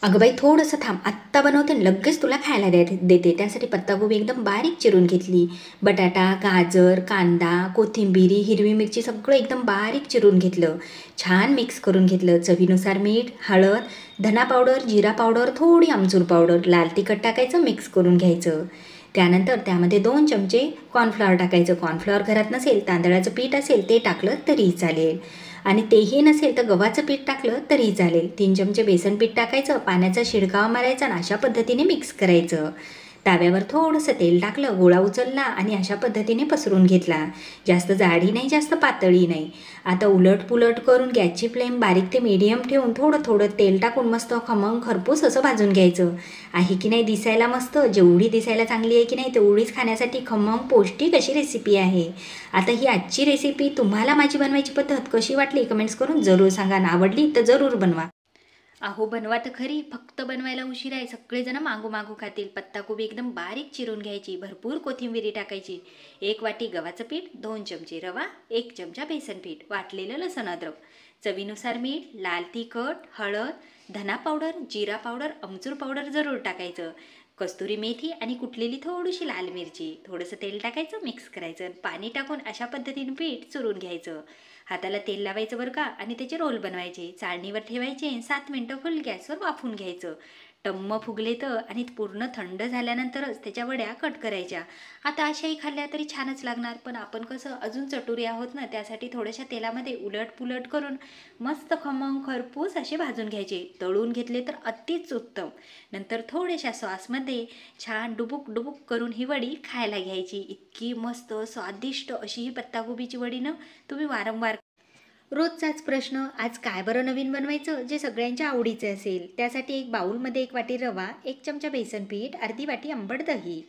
अगं बाई थोडंसं थांब, आत्ता बनवते आणि लगेच तुला खायला देते. त्यासाठी पत्ताकोबी एकदम बारीक चिरून घेतली. बटाटा, गाजर, कांदा, कोथिंबिरी, हिरवी मिरची सगळं एकदम बारीक चिरून घेतलं. छान मिक्स करून घेतलं. चवीनुसार मीठ, हळद, धना पावडर, जिरा पावडर, थोडी आमचूर पावडर, लाल तिखट टाकायचं, मिक्स करून घ्यायचं. त्यानंतर त्यामध्ये 2 चमचे कॉर्नफ्लॉवर टाकायचं. कॉर्नफ्लॉवर घरात नसेल, तांदळाचं पीठ असेल ते टाकलं तरीही चालेल. आणि तेही नसेल तर गव्हाचं पीठ टाकलं तरीही चालेल. 3 चमचे बेसन पीठ टाकायचं, पाण्याचा शिडकावा मारायचा आणि अशा पद्धतीने मिक्स करायचं. तव्यावर थोडंसं तेल टाकलं, गोळा उचलला आणि अशा पद्धतीने पसरून घेतला. जास्त जाडी नाही, जास्त पातळी नाही. आता उलट पुलट करून गॅसची फ्लेम बारीक ते मीडियम ठेवून थोडं थोडं तेल टाकून मस्त खमंग खरपूस असं भाजून घ्यायचं. आहे की नाही दिसायला मस्त? जेवढी दिसायला चांगली आहे की नाही तेवढीच खाण्यासाठी खमंग पौष्टिक अशी रेसिपी आहे. आता ही आजची रेसिपी तुम्हाला माझी बनवायची पद्धत कशी वाटली कमेंट्स करून जरूर सांगा. आणि आवडली तर जरूर बनवा. अहो बनवा तर खरी, फक्त बनवायला उशीर आहे. सगळेजण मागू मागू खातील. पत्ताकोबी एकदम बारीक चिरून घ्यायची, भरपूर कोथिंबिरी टाकायची, 1 वाटी गव्हाचं पीठ, 2 चमचे रवा, 1 चमचा बेसन पीठ, वाटलेलं लसण अद्रक, चवीनुसार मीठ, लाल तिखट, हळद, धना पावडर, जिरा पावडर, आमचूर पावडर जरूर टाकायचं, कस्तुरी मेथी आणि कुटलेली थोडीशी लाल मिरची, थोडंसं तेल टाकायचं, मिक्स करायचं, पाणी टाकून अशा पद्धतीने पीठ चुरून घ्यायचं. हाताला तेल लावायचं बरं का आणि त्याचे रोल बनवायचे. चाळणीवर ठेवायचे, 7 मिनटं फुल गॅसवर वाफून घ्यायचं. टम्म फुगले तर आणि पूर्ण थंड झाल्यानंतरच त्याच्या वड्या कट करायच्या. आता अशाही खाल्ल्या तरी छानच लागणार, पण आपण कसं अजून चटुरी आहोत ना, त्यासाठी थोड्याशा तेलामध्ये उलट पुलट करून मस्त खमंग खरपूस असे भाजून घ्यायचे. तळून घेतले तर अतिच उत्तम. नंतर थोड्याशा सॉसमध्ये छान डुबुक डुबुक करून ही वडी खायला घ्यायची. इतकी मस्त स्वादिष्ट अशी ही पत्ताकोबीची वडी ना, तुम्ही वारंवार. रोजचाच प्रश्न, आज काय बरं नवीन बनवायचं जे सगळ्यांच्या आवडीचे असेल. त्यासाठी एक बाऊलमध्ये 1 वाटी रवा, 1 चमचा बेसन पीठ, अर्धी वाटी आंबट दही,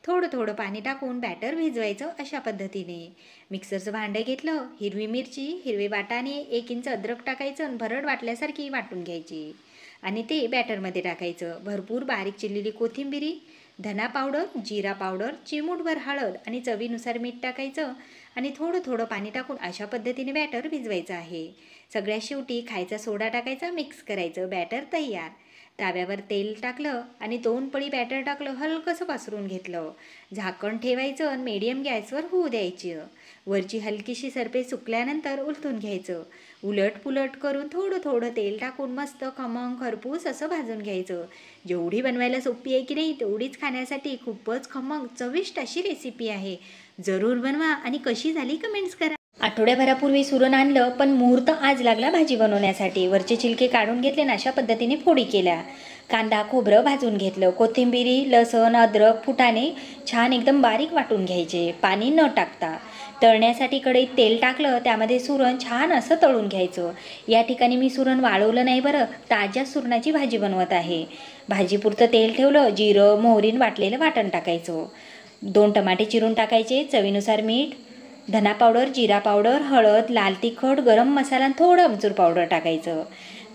थोडं थोडं पाणी टाकून बॅटर भिजवायचं अशा पद्धतीने. मिक्सरचं भांडं घेतलं, हिरवी मिरची, हिरवे वाटाणे, 1 इंच अद्रक टाकायचं आणि भरड वाटल्यासारखी वाटून घ्यायची आणि ते बॅटरमध्ये टाकायचं. भरपूर बारीक चिरलेली कोथिंबिरी, धना पावडर, जिरा पावडर, चिमूटभर हळद आणि चवीनुसार मीठ टाकायचं आणि थोडं थोडं पाणी टाकून अशा पद्धतीने बॅटर भिजवायचं आहे. सगळ्यात शेवटी खायचा सोडा टाकायचा, मिक्स करायचं, बॅटर तयार. तव्यावर तेल टाकलं आणि 2 पळी बॅटर टाकलं, हलकंसं पसरून घेतलं. झाकण ठेवायचं आणि मीडियम गॅसवर होऊ द्यायचं. वरची हलकीशी सरफेस सुकल्यानंतर उलटून घ्यायचं. उलट पुलट करून थोडं थोडं तेल टाकून मस्त खमंग खरपूस असं भाजून घ्यायचं. जेवढी बनवायला सोपी आहे की नाही तेवढीच खाण्यासाठी खूपच खमंग चविष्ट अशी रेसिपी आहे. जरूर बनवा आणि कशी झाली कमेंट्स करा. आठवड्याभरापूर्वी सुरण आणलं, पण मुहूर्त आज लागला भाजी बनवण्यासाठी. वरचे छिलके काढून घेतले आणि अशा पद्धतीने फोडी केल्या. कांदा खोबरं भाजून घेतलं. कोथिंबिरी, लसण, अद्रक, फुटाणे छान एकदम बारीक वाटून घ्यायचे, पाणी न टाकता. तळण्यासाठी कढईत तेल टाकलं, त्यामध्ये सुरण छान असं तळून घ्यायचं. या ठिकाणी मी सुरण वाळवलं नाही बरं, ताज्या सुरणाची भाजी बनवत आहे. भाजीपुरतं तेल ठेवलं, जिरं मोहरीन वाटलेलं वाटण टाकायचं. 2 टमाटे चिरून टाकायचे, चवीनुसार मीठ, धना पावडर, जिरा पावडर, हळद, लाल तिखट, गरम मसाला आणि थोडं आमचूर पावडर टाकायचं.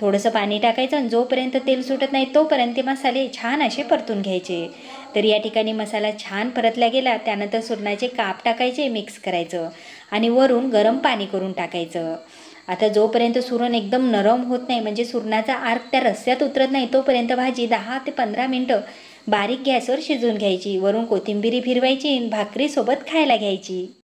थोडंसं पाणी टाकायचं आणि जोपर्यंत तेल सुटत नाही तोपर्यंत ते मसाले छान असे परतून घ्यायचे. तर या ठिकाणी मसाला छान परतला गेला, त्यानंतर सुरणाचे काप टाकायचे, मिक्स करायचं आणि वरून गरम पाणी करून टाकायचं. आता जोपर्यंत सुरण एकदम नरम होत नाही, म्हणजे सुरणाचा अर्क त्या रस्स्यात उतरत नाही, तोपर्यंत भाजी 10 ते 15 मिनटं बारीक गॅसवर शिजवून घ्यायची. वरून कोथिंबिरी फिरवायची, भाकरीसोबत खायला घ्यायची.